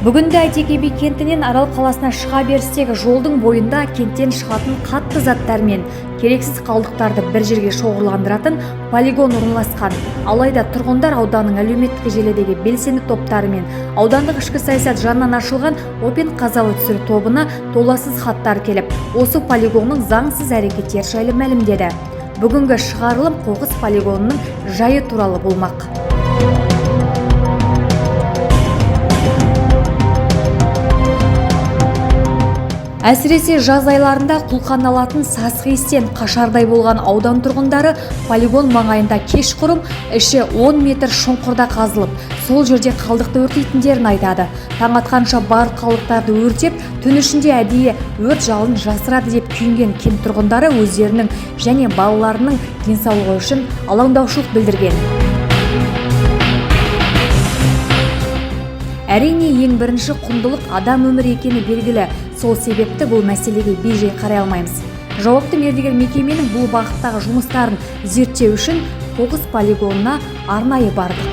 Бүгінде Әйтеке би кентінен Арал қаласына шыға берістегі жолдың бойында кенттен шығатын қатты заттар мен керексіз қалдықтарды бір жерге шоғырландыратын полигон орналасқан. Алайда тұрғындар ауданның әлеуметтік желідегі белсенді топтары мен аудандық ішкі саясат жанынан ашылған Опен қазалы түсір тобына толассыз хаттар келіп, осы полигонның заңсыз әрекеттері жайлы мәлімдеді. Бүгінгі шығарылым қоқыс полигонының жайы туралы болмақ. Әсіресе жаз айларында құлқаналатын сасық иістен қашардай болған аудан тұрғындары полигон маңайында кешқұрым іші 10 метр шұңқырда қазылып, сол жерде қалдықты өртейтіндерін айтады. Таң атқанша бар қалдықтарды өртеп, түн ішінде әдейі өрт жалын жасырады деп күйінген кент тұрғындары өздерінің және балаларының денсаулығы үшін алаңдаушылық білдірген. Әрине, ең бірінші құндылық адам өмірі екені белгілі. Сол себепті бұл мәселеге бей-жай қарай алмаймыз. Жауапты мердігер мекеменің бұл бағыттағы жұмыстарын зерттеу үшін қоқыс полигонына арнайы бардық.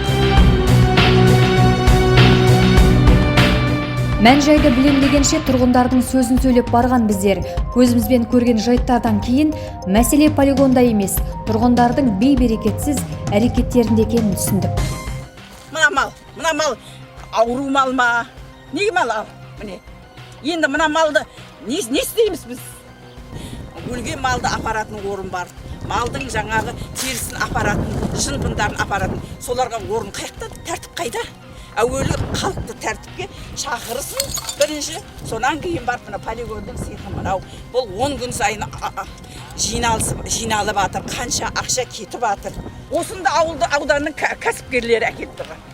Мән-жайды білем дегенше тұрғындардың сөзін сөйлеп барған біздер. Көзімізбен көрген жайттардан кейін мәселе полигонда емес, тұрғындардың бей-берекетсіз әрекеттерінде екенін түсіндік. Мына мал ауру мал ма? Неге мал ал? Міне. Енді мына малды не істейміз біз? Өлген малды апаратын орын бар. Малдың жаңағы терісін апаратын, жынпындарын апаратын. Соларға орын қайықта, тәртіп қайда? Әуелі халықты тәртіпке шақырысын бірінші. Сонан кейін барып мына полигонның сыйқы мынау. Бұл 10 күн сайын жиналып атыр, қанша ақша кетіп атыр. Осында ауданның кәсіпкерлері әкеліп тұрған.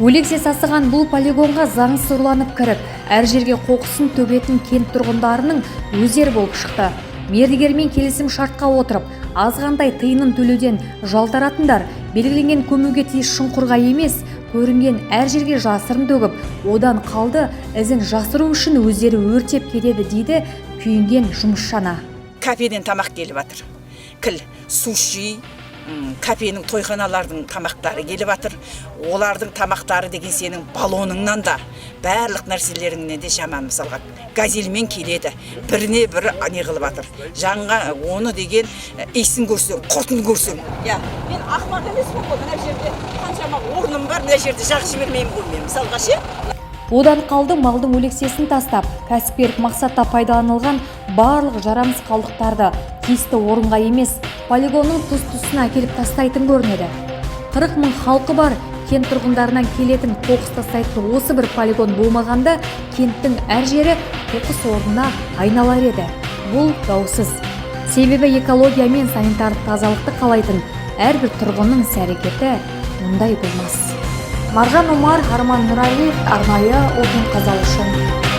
Өлексе сасыған бұл полигонға заңсыз ұрланып кіріп, әр жерге қоқысын төгетін кент тұрғындарының өздері болып шықты. Мердігермен келісім шартқа отырып, азғандай тиынын төлеуден жалтаратындар белгіленген көмуге тиіс шұңқырға емес, көрінген әр жерге жасырын төгіп, одан қалды ізін жасыру үшін өздері өртеп кетеді дейді күйінген жұмысшана. Кафеден тамақ келіп жатыр. Кіл, суши, кафенің тойханалардың тамақтары келіп жатыр. Олардың тамақтары деген сенің балоныңнан да барлық нәрселеріңнен де жаман. Мысалға газельмен келеді, біріне бірі не қылып жатыр. Жаңға оны деген иісін көрсең, құртын көрсең. Мен ақымақ емеспін ғой, мына жерде қаншама орным бар, мына жерде жақ жібермеймін ғой мен. Мысалға ше. Одан қалды малдың өлексесін тастап, кәсіпкерлік мақсатта пайдаланылған барлық жарамсыз қалдықтарды тиісті орынға емес, полигонның тұс-тұсына әкеліп тастайтын көрінеді. 40 мың халқы бар кент тұрғындарынан келетін қоқыс тастайтын осы бір полигон болмағанда, кенттің әр жері қоқыс орнына айналар еді. Бұл даусыз. Себебі экология мен санитарлық тазалықты қалайтын әрбір тұрғынның іс-әрекеті мұндай болмас. Маржан Омар, Арман Нұралиев, арнайы Опен қазалы үшін.